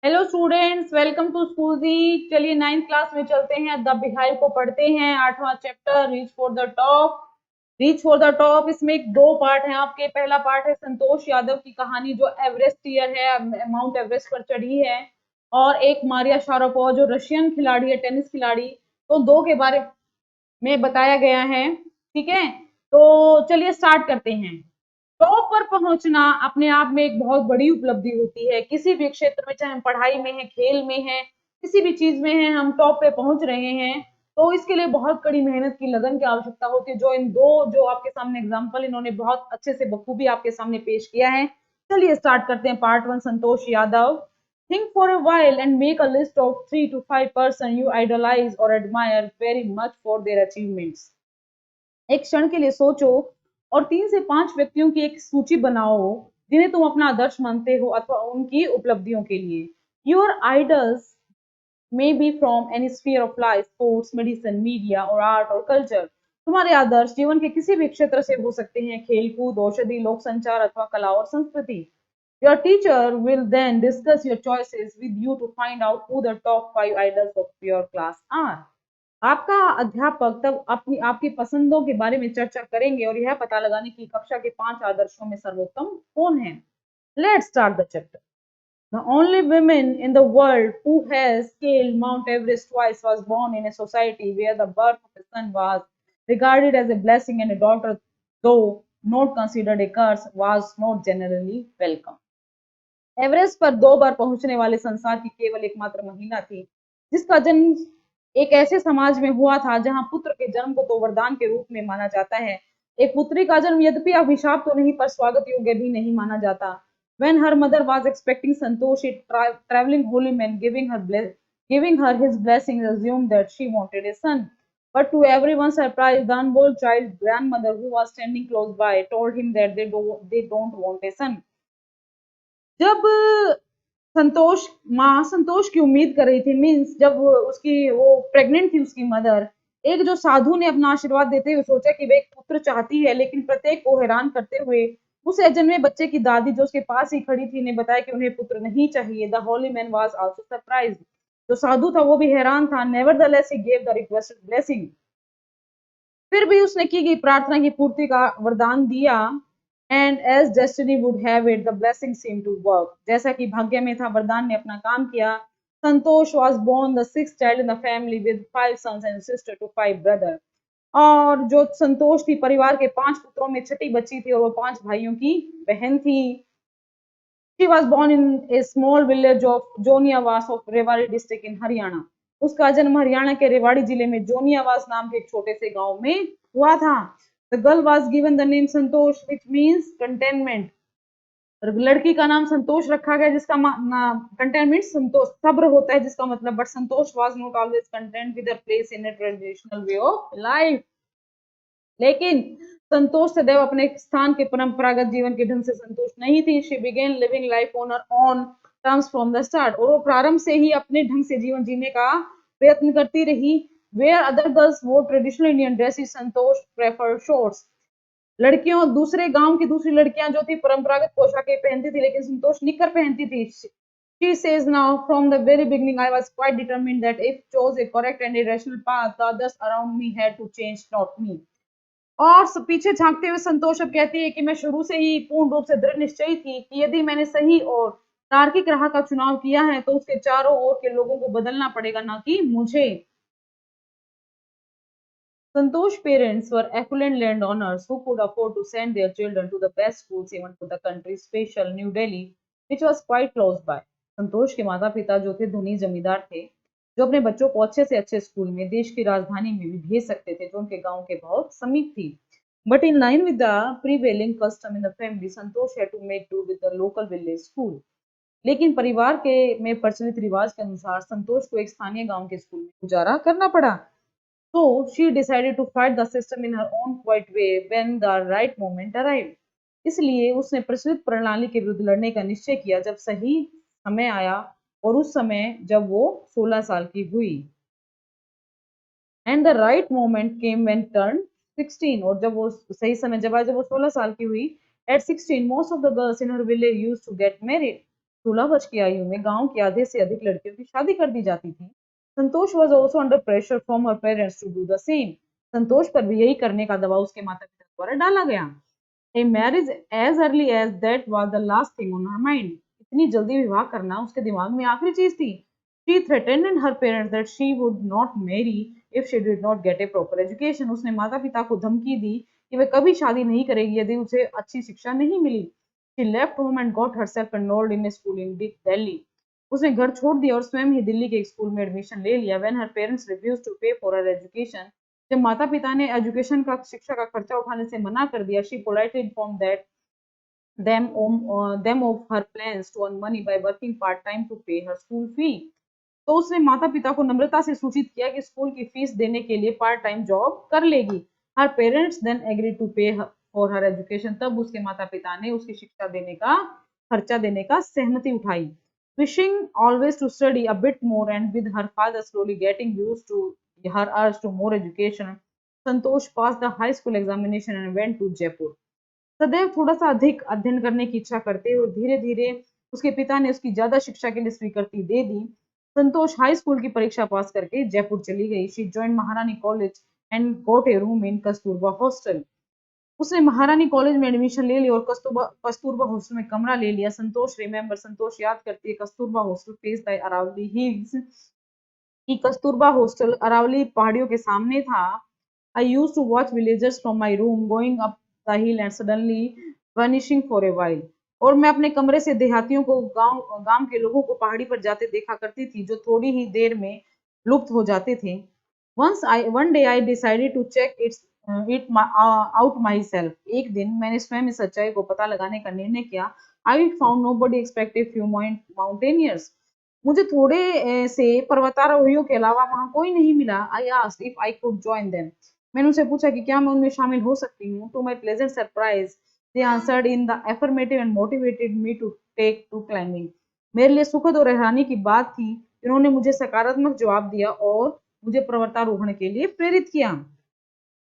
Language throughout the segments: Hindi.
Hello students, welcome to school G. चलिए नाइन्थ क्लास में चलते हैं। द बिहाइव को पढ़ते हैं। 8वां chapter, reach for the top. Reach for the top, इसमें एक दो पार्ट है आपके। पहला पार्ट है संतोष यादव की कहानी, जो एवरेस्टियर है, माउंट एवरेस्ट पर चढ़ी है। और एक मारिया शारापोवा, जो रशियन खिलाड़ी है, टेनिस खिलाड़ी। तो दो के बारे में बताया गया है। ठीक है, तो चलिए स्टार्ट करते हैं। टॉप पर पहुंचना अपने आप में एक बहुत बड़ी उपलब्धि होती है। किसी भी क्षेत्र में, चाहे हम पढ़ाई में है, खेल में है, किसी भी चीज में है, हम टॉप पे पहुंच रहे हैं तो इसके लिए बहुत कड़ी मेहनत की, लगन की आवश्यकता होती है, जो इन दो जो आपके सामने एग्जाम्पल इन्होंने बहुत अच्छे से बखूबी आपके सामने पेश किया है। चलिए स्टार्ट करते हैं। Part one, Santosh Yadav. Think for a while and make a list of 3 to 5 person you idolize or admire very much for their achievements. एक क्षण के लिए सोचो और 3 से 5 व्यक्तियों की एक सूची बनाओ जिन्हें तुम अपना आदर्श मानते हो अथवा उनकी उपलब्धियों के लिए। Your idols may be from any sphere of life, sports, medicine, media और आर्ट और कल्चर। तुम्हारे आदर्श जीवन के किसी भी क्षेत्र से हो सकते हैं, खेलकूद, औषधि, लोक संचार अथवा कला और संस्कृति। Your teacher will then discuss your choices with you to find out who the top 5 idols of your class are. आपका अध्यापक तब अपनी आपकी पसंदों के बारे में चर्चा करेंगे और यह पता लगाने की कक्षा के 5 आदर्शों में सर्वोत्तम कौन है। Let's start the chapter. The only woman in the world who has scaled Mount Everest twice was born in a society where the birth of a son was regarded as a blessing and a daughter, though not considered a curse, was not generally welcome. Everest पर 2 बार पहुंचने वाले संसार की केवल एकमात्र महिला थी, जिसका जन्म एक ऐसे समाज में हुआ था जहां पुत्र के जन्म को तो वरदान के रूप में माना जाता है। एक पुत्री का जन्म यद्यपि अभिशाप तो नहीं, पर स्वागत योग्य भी नहीं माना जाता। When her mother was expecting Santosh, a traveling holy man giving her his blessings, assumed that she wanted a son. But to everyone's surprise, the unborn child's grandmother, who was standing close by, told him that they don't want a son. जब संतोष की उम्मीद कर रही थी, मीन्स जब उसकी वो प्रेग्नेंट थी, उसकी मदर, एक जो साधु ने अपना आशीर्वाद देते हुए सोचा कि वे एक पुत्र चाहती है, लेकिन प्रत्येक को हैरान करते हुए उस अजन्मे बच्चे की दादी, जो उसके पास ही खड़ी थी, ने बताया कि उन्हें पुत्र नहीं चाहिए। The Holi man was also surprised. जो साधु था वो भी हैरान था। Nevertheless he gave the requested blessing. फिर भी उसने की गई प्रार्थना की पूर्ति का वरदान दिया। And as destiny would have it, the blessing seem to work. जैसा कि भाग्य में था, वरदान ने अपना काम किया। Santosh was born the sixth child in the family with 5 sons and sister to 5 brother. और जो संतोष थी, परिवार के 5 पुत्रों में छठी बच्ची थी और वो 5 भाइयों की बहन थी। She was born in a small village of Joniawas of Rewari district in Haryana. उसका जन्म हरियाणा के रेवाड़ी जिले में जोनियावास नाम के एक छोटे से गांव में हुआ था। The girl was given the name Santosh, which means contentment. लड़की का नाम संतोष रखा गया, जिसका कंटेनमेंट संतोष, सब्र होता है, जिसका मतलब। But Santosh was not always content with her place in a traditional way of life. लेकिन संतोष सदैव अपने स्थान के परंपरागत जीवन के ढंग से संतुष्ट नहीं थी। She began living life on her own terms from the start. और वो प्रारंभ से ही अपने ढंग से जीवन जीने का प्रयत्न करती रही। वेयर अदर गर्ल्स वो ट्रेडिशनल इंडियन ड्रेसेस, संतोष प्रेफर शॉर्ट्स। लड़कियों, दूसरे गांव की दूसरी लड़कियां जो थी परंपरागत पोशाकें पहनती थी, लेकिन संतोष निकर पहनती थी। She says now, from the very beginning, I was quite determined that if chose a correct and a rational path, the others around me had to change, not me. और पीछे झांकते हुए संतोष अब कहती है कि मैं शुरू से ही पूर्ण रूप से दृढ़ निश्चयी थी कि यदि मैंने सही और तार्किक राह का चुनाव किया है तो उसके चारों ओर के लोगों को बदलना पड़ेगा, ना कि मुझे। Santosh's parents were affluent landowners who could afford to send their children to the best schools, even to the country's special New Delhi, which was quite close by. संतोष के माता पिता जो थे धनी जमींदार थे, जो अपने बच्चों को अच्छे से अच्छे स्कूल में देश की राजधानी में भी भेज सकते थे, जो उनके गांव के बहुत समीप थी। But in line with the prevailing custom in the family, Santosh had to make do with the local village school. लेकिन परिवार के में प्रचलित रिवाज के अनुसार संतोष को एक स्थानीय गांव के स्कूल में गुजारा करना पड़ा। So she decided to fight the system in her own quiet way when the right moment arrived. इसलिए उसने प्रचलित प्रणाली के विरुद्ध लड़ने का निश्चय किया जब सही समय आया, और उस समय जब वो 16 साल की हुई। And the right moment came when turned 16, और जब वो सही समय जब आया जब वो 16 साल की हुई। At 16, most of the girls in her village used to get married. 16 वर्ष की आयु में गांव की आधे से अधिक लड़कियों की शादी कर दी जाती थी। Santosh was also under pressure from her parents to do the same. Santosh पर भी यही करने का दबाव उसके माता पिता द्वारा डाला गया। A marriage as early as that was the last thing on her mind. इतनी जल्दी विवाह करना उसके दिमाग में आखिरी चीज थी। She threatened her parents that she would not marry if she did not get a proper education. उसने माता पिता को धमकी दी कि वह कभी शादी नहीं करेगी यदि उसे अच्छी शिक्षा नहीं मिली। She left home and got herself enrolled in a school in Delhi. उसने घर छोड़ दिया और स्वयं ही दिल्ली के एक स्कूल में एडमिशन ले लिया। When her parents refused to pay for her education, जब माता पिता ने एजुकेशन का शिक्षा का खर्चा उठाने से मना कर दिया, she politely informed that them of her plans to earn money by working part time to pay her school fee. तो उसने माता पिता को नम्रता से सूचित किया कि स्कूल की फीस देने के लिए पार्ट टाइम जॉब कर लेगी। हर पेरेंट्स देन एग्री टू पे फॉर हर एजुकेशन। तब उसके माता पिता ने उसकी शिक्षा देने का खर्चा देने का सहमति उठाई। Wishing always to study a bit more and with her father slowly getting used to her urge to more education, Santosh pass the high school examination and went to Jaipur. सदैव थोड़ा सा अधिक अध्ययन करने की इच्छा करते और धीरे धीरे उसके पिता ने उसकी ज्यादा शिक्षा के लिए स्वीकृति दे दी। संतोष हाई स्कूल की परीक्षा पास करके जयपुर चली गई। शी जॉइंड महारानी college and got a room in Kasturba hostel. उसने महारानी कॉलेज में एडमिशन ले लिया और कस्तूरबा हॉस्टल में कमरा ले लिया। संतोष याद करती है Kasturba hostel face the Aravali hills, कि कस्तूरबा हॉस्टल अरावली पहाड़ियों के सामने था। I use to watch villagers from my room going up the hill and suddenly vanishing for a while. और मैं अपने कमरे से देहातियों को गांव के लोगों को पहाड़ी पर जाते देखा करती थी जो थोड़ी ही देर में लुप्त हो जाते थे। One day I decided to check it out myself. एक दिन मैंने स्वयं इस सच्चाई को पता लगाने का निर्णय किया। I found nobody expected few mountaineers. मुझे थोड़े से पर्वतारोहियों के अलावा वहां कोई नहीं मिला। I asked if I could join them. मैंने उनसे पूछा कि क्या मैं उनमें शामिल हो सकती हूँ। To my pleasant surprise they answered in the affirmative and motivated me to take to climbing. मेरे लिए सुखद और हैरानी की बात थी। इन्होंने मुझे सकारात्मक जवाब दिया और मुझे पर्वतारोहण के लिए प्रेरित किया।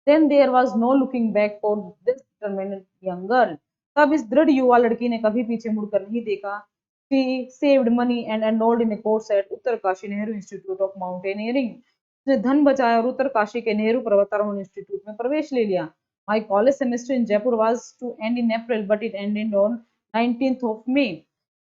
Then there was no looking back for this determined young girl. तब इस दृढ़ युवा लड़की ने कभी पीछे मुड़कर नहीं देखा। She saved money and enrolled in a course at Uttarkashi Nehru institute of mountaineering. उसने धन बचाया और उत्तरकाशी के नेहरू पर्वतारोहण इंस्टीट्यूट में प्रवेश ले लिया। My college semester in Jaipur was to end in April, but it ended on 19th of May.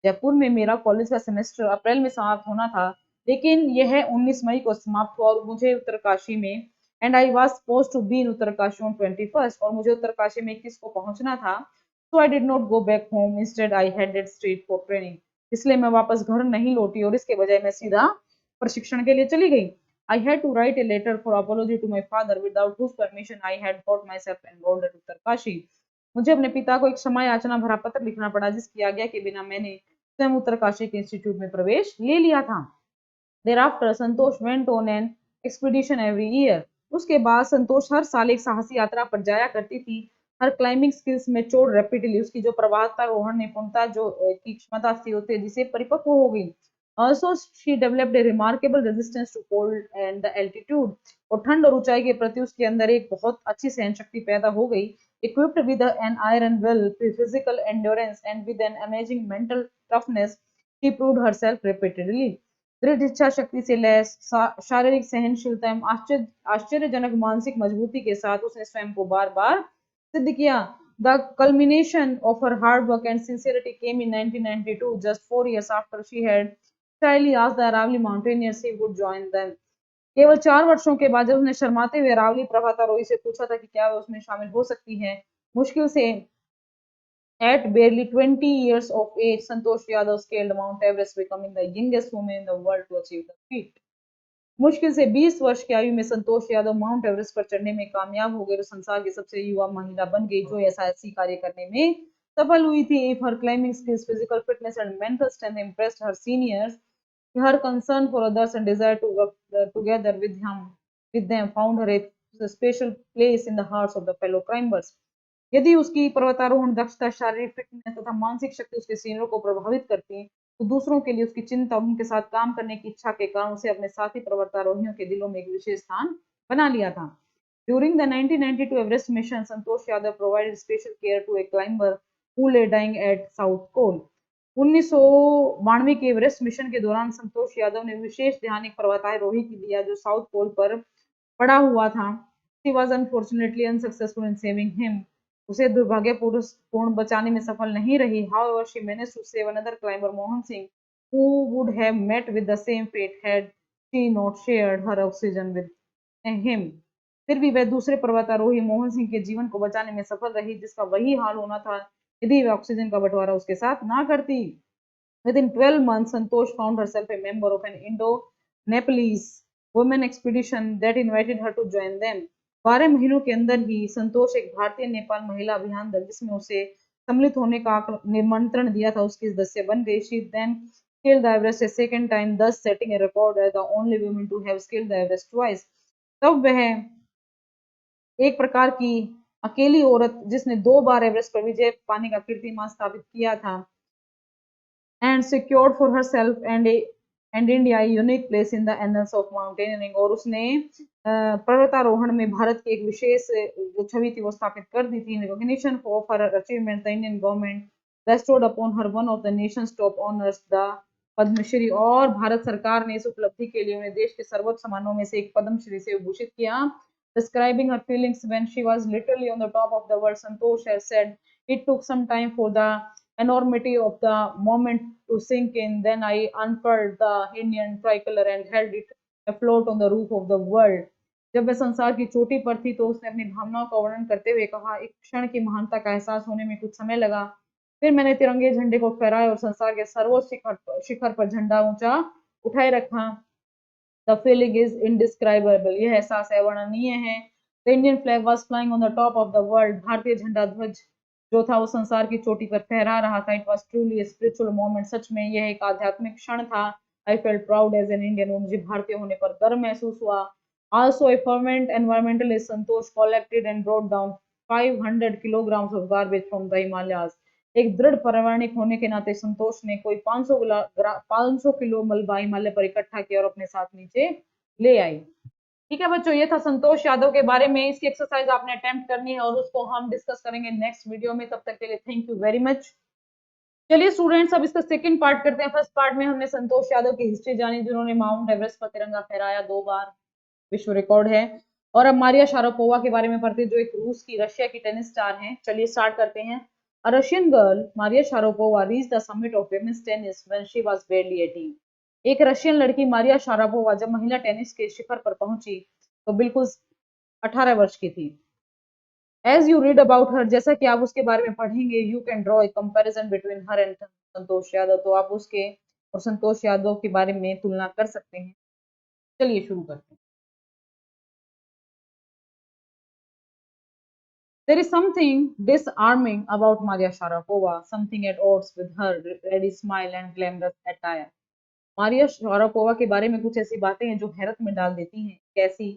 Jaipur में मेरा कॉलेज का सेमेस्टर अप्रैल में समाप्त होना था, लेकिन यह 19 मई को समाप्त हुआ और मुझे उत्तरकाशी में and I was suppose to be in Uttarkashi on 21st, और मुझे उत्तरकाशी में 21 को पहुंचना था। So I did not go back home, instead I headed straight for training. इसलिए मैं वापस घर नहीं लौटी और इसके बजाय मैं सीधा प्रशिक्षण के लिए चली गई। I had to write a letter for apology to my father without whose permission I had got myself enrolled at Uttarkashi. मुझे अपने पिता को एक क्षमा याचना भरा पत्र लिखना पड़ा जिसकी आज्ञा के बिना मैंने स्वयं उत्तरकाशी के इंस्टीट्यूट में प्रवेश ले लिया था। Thereafter, Santosh went on an expedition every year. उसके बाद संतोष हर साल एक साहसी यात्रा पर जाया करती थी। हर क्लाइंबिंग स्किल्स में चोट रैपिडली, उसकी जो प्रवाहारोहण निपुणता जो की क्षमता थी होते जिसे परिपक्व हो गई। Also, she developed a remarkable resistance to cold and the altitude. और ठंड और ऊंचाई के प्रति उसके अंदर एक बहुत अच्छी सहन शक्ति पैदा हो गई। Equipped with an iron will, physical endurance, and with an amazing mental toughness, she proved herself repeatedly. दृढ़ इच्छा शक्ति से लैस शारीरिक सहनशीलता एवं आश्चर्यजनक मानसिक मजबूती के साथ उसने स्वयं को बार बार सिद्ध किया। The culmination of her hard work and sincerity came in 1992, just 4 years after she had shyly asked the Aravali mountaineers if he would join them. केवल 4 वर्षों के बाद जब उसने शर्माते हुए अरावली पर्वतारोही से पूछा था कि क्या वह उसमें शामिल हो सकती है, मुश्किल से at barely 20 years of age, Santosh Yadav scaled Mount Everest, becoming the youngest woman in the world to achieve the feat. मुश्किल से 20 वर्ष की आयु में संतोष यादव माउंट एवरेस्ट पर चढ़ने में कामयाब हो गए और संसार की सबसे युवा महिला बन गई जो ऐसा कार्य करने में सफल हुई थी। If her climbing skills, physical fitness, and mental strength impressed her seniors, her concern for others and desire to work together with them found her a special place in the hearts of the fellow climbers. यदि उसकी पर्वतारोहण दक्षता, शारीरिक फिटनेस तथा मानसिक शक्ति उसके सीनियरों को प्रभावित करती, तो दूसरों के लिए उसकी चिंता और उनके साथ काम करने की इच्छा के कारण उसे अपने साथी पर्वतारोहियों के दिलों में एक विशेष स्थान बना लिया था। During the 1992 Everest mission, Santosh Yadav provided special care to a climber who lay dying at South Col. 1992 के एवरेस्ट मिशन के दौरान संतोष यादव ने विशेष ध्यान एक पर्वतारोही की दिया जो साउथ पोल पर पड़ा हुआ था। She was unfortunately unsuccessful in saving him. उसे दुर्भाग्यपूर्ण बचाने में सफल नहीं रही। However, she managed to save another climber, Mohan Singh, who would have met with the same fate had she not shared her oxygen with him. फिर भी वह दूसरे पर्वतारोही मोहन सिंह के जीवन को बचाने में सफल रही जिसका वही हाल होना था यदि वह ऑक्सीजन का बंटवारा उसके साथ ना करती। Within 12 months, Santosh found herself a member of an Indo-Nepalese women expedition that invited her to join them. 12 महीनों के अंदर ही संतोष एक भारतीय नेपाल महिला अभियान दल जिसमें उसे सम्मिलित होने का निमंत्रण दिया था उसकी सदस्य बन गई। She then scaled the Everest a second time, thus setting a record as the only woman to have scaled the Everest twice. तब वह एक प्रकार की अकेली औरत जिसने 2 बार एवरेस्ट पर विजय पाने का कीर्तिमान स्थापित किया था and secured for herself and India a unique place in the annals of mountaineering। और उसने पर्वतारोहण में भारत की एक विशेष जो छवि थी वो स्थापित कर दी थी। Recognition of her achievement, the Indian government bestowed upon her one of the nation's top honors, the Padmashri. और भारत सरकार ने इस उपलब्धि के लिए उन्हें देश के सर्वोच्च सम्मानों में से एक पद्मश्री से विभूषित किया। Describing her feelings when she was literally on the top of the world, Santosh has said, "It took some time for the enormity of the moment to sink in. Then I unfurled the Indian tricolor and held it afloat on the roof of the world." जब वह संसार की चोटी पर थी तो उसने अपनी भावनाओं का वर्णन करते हुए कहा, एक क्षण की महानता का एहसास होने में कुछ समय लगा, फिर मैंने तिरंगे झंडे को फहराया और संसार के सर्वोच्च शिखर पर झंडा ऊंचा उठाए रखा। The feeling is indescribable। यह एहसास अवर्णनीय है। The Indian flag was flying on the top of the world। भारतीय झंडा ध्वज जो था वो संसार की चोटी पर फहरा रहा था। It was truly a spiritual moment। सच में यह एक आध्यात्मिक क्षण था। I felt proud as an Indian। मुझे भारतीय होने पर गर्व महसूस हुआ। Also a fervent environmentalist, Santosh collected and brought down 500 kilograms of garbage from the Himalayas। एक दृढ़ पर्यावरणिक होने के नाते संतोष ने कोई 500 किलो मलबा हिमालय पर इकट्ठा किया और अपने साथ नीचे ले आई। ठीक है बच्चों, ये था संतोष यादव के बारे में। इसकी एक्सरसाइज आपने अटेम्प्ट करनी है और उसको हम डिस्कस करेंगे नेक्स्ट वीडियो में। तब तक के लिए थैंक यू वेरी मच। चलिए स्टूडेंट्स, अब इसका सेकंड पार्ट करते हैं। फर्स्ट पार्ट में हमने संतोष यादव की हिस्ट्री जानी जिन्होंने माउंट एवरेस्ट पर तिरंगा फहराया 2 बार, विश्व रिकॉर्ड है। और अब मारिया शारापोवा के बारे में पढ़ते हैं जो एक रूस की रशिया की टेनिस स्टार हैं। चलिए स्टार्ट करते हैं। A Russian girl, Maria Sharapova, reached the summit of women's tennis when she was barely 18। एक रशियन लड़की मारिया शारापोवा जब महिला टेनिस के शिखर पर पहुंची तो बिल्कुल 18 वर्ष की थी। As you read about her, जैसा कि आप उसके बारे में पढ़ेंगे, you can draw a comparison between her and Santosh Yadav. तो आप उसके और संतोष यादव के बारे में तुलना कर सकते हैं। चलिए शुरू करते हैं। There is something disarming about Maria Sharapova, something at odds with her ready smile and glamorous attire। Maria Sharapova के बारे में कुछ ऐसी बातें हैं जो हैरत में डाल देती हैं, कैसी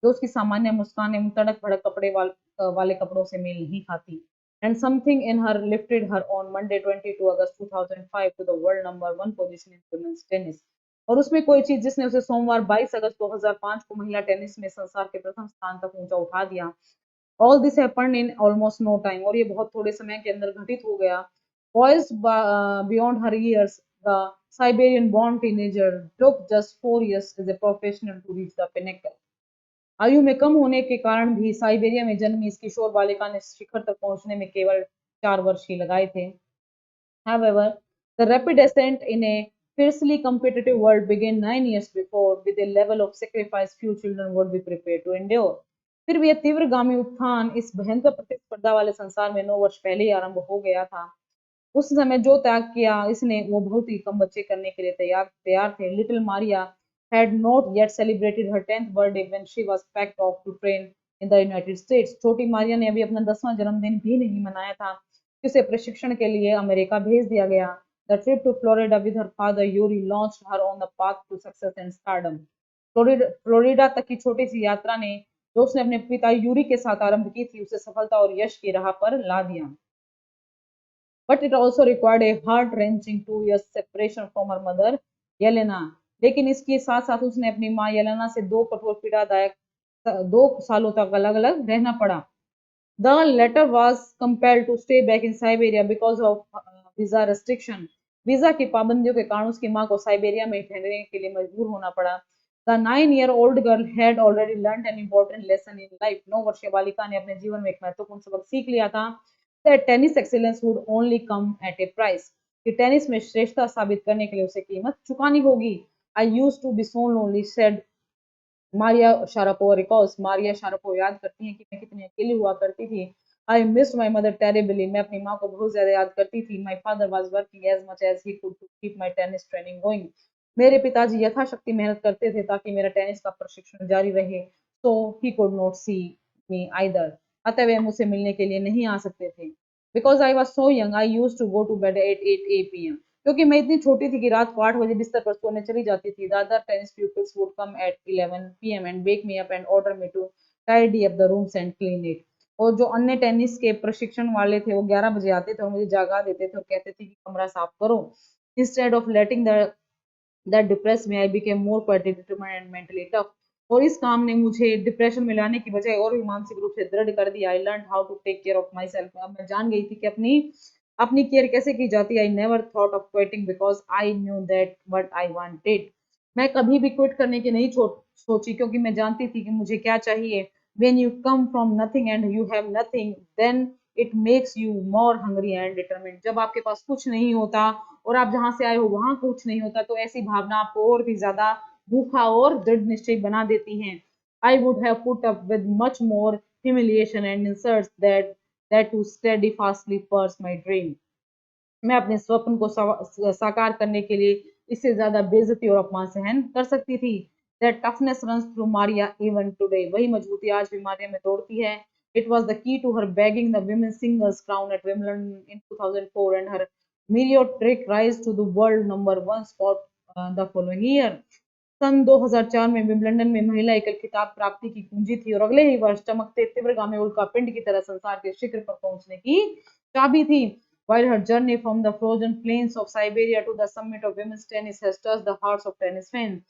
जो उसकी सामान्य मुस्कान एवं तड़क भड़क कपड़े वाले कपड़ों से मेल नहीं खाती। And something in her lifted her on Monday 22 August 2005 to the world number 1 position in women's tennis। और उसमें कोई चीज जिसने उसे सोमवार 22 अगस्त 2005 को महिला टेनिस में संसार के प्रथम स्थान तक ऊंचा उठा दिया। All this happened in almost no time। और ये बहुत थोड़े समय के अंदर घटित हो गया। Poised beyond her years, the Siberian-born teenager took just 4 years as a professional to reach the pinnacle। आयु में कम होने के कारण भी साइबेरिया में जन्मी इस किशोर बालिका ने शिखर तक पहुंचने में केवल 4 वर्ष ही लगाए थे। However, the rapid ascent in a fiercely competitive world began 9 years before with a level of sacrifice few children would be prepared to endure। फिर भी यह तीव्रगामी उत्थान इस भयंकर प्रतिस्पर्धा वाले संसार में 9 वर्ष पहले ही आरंभ हो गया था। उस समय जो त्याग किया इसने वो बहुत ही कम बच्चे करने के लिए तैयार थे। Little Maria had not yet celebrated her 10th birthday when she was packed off to train in the United States। छोटी मारिया ने अभी अपना 10वां जन्मदिन भी नहीं मनाया था कि उसे प्रशिक्षण के लिए अमेरिका भेज दिया गया। The trip to Florida with her father Yuri launched her on the path to success and stardom। Florida तक की छोटी सी यात्रा ने जो उसने अपने पिता यूरी के साथ आरंभ की थी उसे सफलता और यश की राह पर ला दिया। But it also required a heart-wrenching 2 years separation from her mother Yelena। लेकिन इसके साथ साथ उसने अपनी माँ येलेना से 2 सालों तक अलग अलग रहना पड़ा। The latter was compelled to stay back in Siberia because of visa restriction। Visa की पाबंदियों के कारण उसकी माँ को साइबेरिया में ठहरने के लिए मजबूर होना पड़ा। The 9-year-old girl had already learn an important lesson in life. 9 वर्षीय बालिका ने अपने जीवन में एक महत्वपूर्ण सबक सीख लिया था। That tennis excellence would only come at a price, कि टेनिस में श्रेष्ठता साबित करने के लिए उसे कीमत चुकानी होगी। I use to be so lonely said Maria Sharapova recalls. Maria Sharapova याद करती हैं कि मैं कितनी अकेली हुआ करती थी। I missed my mother terribly. मैं अपनी माँ को बहुत ज्यादा याद करती थी। My father was working as much as he could to keep my tennis training going. मेरे पिताजी यथाशक्ति मेहनत करते थे ताकि मेरा टेनिस का प्रशिक्षण जारी रहे। So he could not see me either. अतः वे मुझसे मिलने के लिए नहीं आ सकते थे। Because I was so young I use to go to bed at 8 p.m. क्योंकि मैं इतनी छोटी थी कि रात को 8 बजे बिस्तर पर सोने चली जाती थी। The other tennis pupils would come at 11 p.m. and wake me up and order me to tidy up the rooms and clean it. और जो अन्य टेनिस के प्रशिक्षण वाले थे वो 11 बजे आते थे और मुझे जागा देते थे और कहते थे कि कमरा साफ करो। Instead of letting that depressed me, I became more quietly determined and mentally tough. और इस काम ने मुझे डिप्रेशन में लाने की बजाय और भी मानसिक रूप से दृढ़ कर दिया। I learn how to take care of myself. अब मैं जान गई थी कि अपनी अपनी केयर कैसे की जाती है। I never thought of quitting because I knew that what I wanted. मैं कभी भी क्विट करने की नहीं सोची क्योंकि मैं जानती थी कि मुझे क्या चाहिए। When you come from nothing and you have nothing, then it makes you more hungry and determined. जब आपके पास कुछ नहीं होता और आप जहां से आए हो वहां कुछ नहीं होता तो ऐसी भावना आपको और भी ज्यादा भूखा और दृढ़ निश्चय बना देती हैं। I would have put up with much more humiliation and insults that to steadfastly pursue my dream. मैं अपने स्वप्न को साकार करने के लिए इससे ज्यादा बेइज्जती और अपमान सहन कर सकती थी। That toughness runs through Maria even today. वही मजबूती आज भी मारिया में दौड़ती है। It was the key to her bagging the women's singles crown at Wimbledon in 2004 and her meteoric rise to the world number one spot the following year. सन 2004 में विंबलडन में महिला एकल खिताब प्राप्ति की कुंजी थी और अगले ही वर्ष चमकते तीव्रगामी उल्का पिंड की तरह संसार के शिखर पर पहुंचने की चाबी थी। While her journey from the frozen plains of Siberia to the summit of women's tennis has touched the hearts of tennis fans.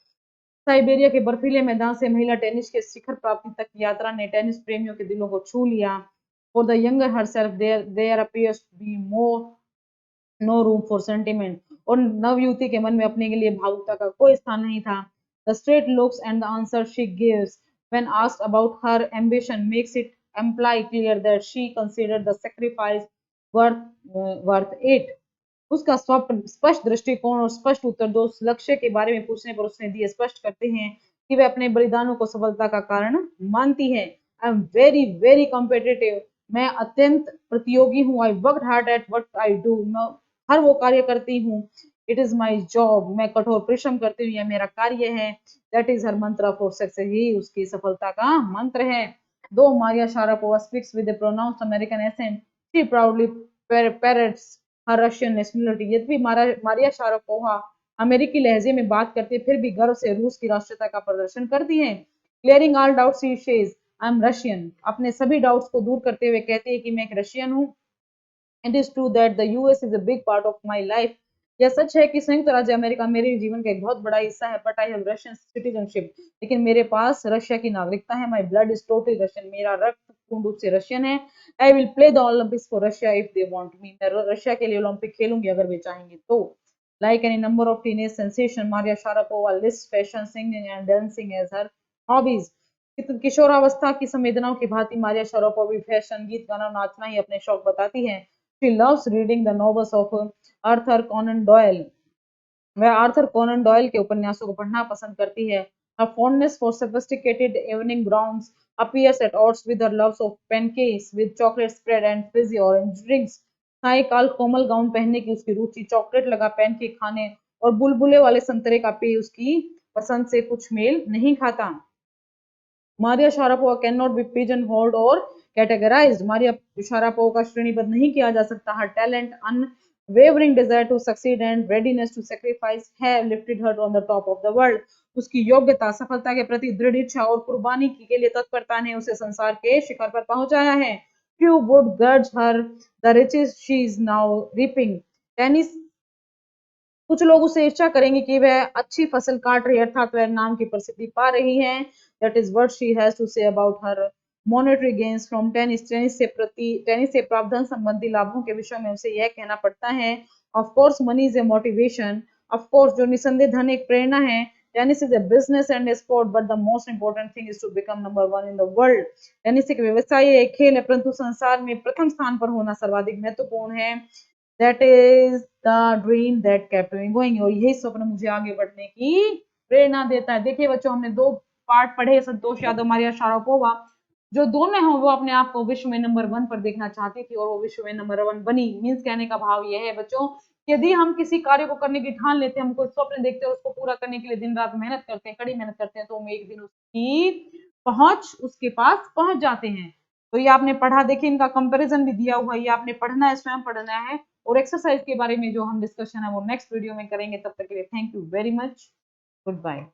Siberia के बर्फीले मैदान से महिला टेनिस के शिखर प्राप्ति तक की यात्रा ने टेनिस प्रेमियों के दिलों को छू लिया। For the younger herself, there appears to be no room for sentiment. और नवयुवती के मन में अपने के लिए भावुकता का कोई स्थान नहीं था। The straight looks and the answer she gives when asked about her ambition makes it imply clear that she considered the sacrifice worth worth it. उसका स्पष्ट दृष्टिकोण और स्पष्ट उत्तर दो लक्ष्य के बारे में पूछने पर उसने दिए स्पष्ट करते हैं कि वे अपने बलिदानों को सफलता का कारण मानती है। I am very very competitive. मैं अत्यंत प्रतियोगी हूँ। I work hard at what I do. मैं हर वो कार्य करती हूँ। It is my job. मैं कठोर परिश्रम करती हूँ। यह मेरा कार्य है। दैट इज हर मंत्र फॉर सक्सेस। ही उसकी सफलता का मंत्र है। दो Maria Sharapova speaks with a pronounced American accent, she proudly parrots her Russian nationality. यद्यपि मारिया शारापोवा अमेरिकी लहजे में बात करती है फिर भी गर्व से रूस की राष्ट्रीयता का प्रदर्शन करती है। Clearing all doubts she says I am Russian. अपने सभी डाउट्स को दूर करते हुए कहती है कि मैं एक रशियन हूँ। It is true that the US is a big part of my life. यह सच है कि संयुक्त राज्य अमेरिका मेरे जीवन का एक बहुत बड़ा हिस्सा है। But I have Russian citizenship. लेकिन मेरे पास रशिया की नागरिकता है। My blood is totally Russian. मेरा रक्त पूर्ण रूप से रशियन है। I will play the Olympics for Russia if they want me. मैं रशिया के लिए ओलंपिक खेलूंगी अगर वे चाहेंगे तो। Like any number of teenage sensation, Maria Sharapova list fashion, singing and dancing as her hobbies. किशोरावस्था की संवेदनाओं की भांति मारिया शारापोवा भी फैशन, गीत गाना, नाचना ही अपने शौक बताती है। She loves reading the novels of Arthur Conan Doyle. वह आर्थर कोनन डॉयल के उपन्यासों को पढ़ना पसंद करती है। Her fondness for sophisticated evening gowns appears at odds with her loves of pancakes with chocolate spread and fizzy orange drinks. सायकाल कोमल गाउन पहनने की उसकी रुचि, चॉकलेट लगा पैनकेक खाने और बुलबुले वाले संतरे का पेय उसकी पसंद से कुछ मेल नहीं खाता। Maria Sharapova can not be pigeon hold और कैटेगराइज्ड। मारिया शारापोवा का श्रेणीबद्ध नहीं किया जा सकता। हर talent, unwavering desire to succeed and readiness to sacrifice have lifted her on the top of the world. उसकी योग्यता, सफलता के प्रति दृढ़ इच्छा और कुर्बानी के लिए तत्परता ने उसे संसार के शिखर पर पहुंचाया है। Few would grudge her the riches she is now reaping. Tennis कुछ लोग उससे ईर्ष्या करेंगे कि वह अच्छी फसल काट रही है अर्थात वह नाम की प्रसिद्धि पा रही है। That is what she has to say about her monetary gains from tennis. Tennis से प्राप्त धन संबंधी लाभों के विषय में उसे यह कहना पड़ता है। Of course money is a motivation, of course जो निसंदेह धन एक प्रेरणा है, tennis is a business and a sport but the most important thing is to become number one in the world. Tennis एक व्यवसाय है, एक खेल है, परंतु संसार में प्रथम स्थान पर होना सर्वाधिक महत्वपूर्ण है। That is the dream that kept me going, और यही स्वप्न मुझे आगे बढ़ने की प्रेरणा देता है। देखिए बच्चों, हमने दो पार्ट पढ़े, संतोष यादव, मारिया शारापोवा, जो दोनों हैं वो अपने आप को विश्व में नंबर वन पर देखना चाहती थी और वो विश्व में नंबर वन बनी। मीन्स कहने का भाव ये है बच्चों, यदि हम किसी कार्य को करने की ठान लेते हैं, हम कोई स्वप्न देखते हैं और उसको पूरा करने के लिए दिन रात मेहनत करते हैं, कड़ी मेहनत करते हैं, तो हम एक दिन उसकी पहुंच उसके पास पहुंच जाते हैं। तो ये आपने पढ़ा, देखिए इनका कंपैरिजन भी दिया हुआ है, ये आपने पढ़ना है, स्वयं पढ़ना है। और एक्सरसाइज के बारे में जो हम डिस्कशन है वो नेक्स्ट वीडियो में करेंगे। तब तक के लिए thank you very much, good bye.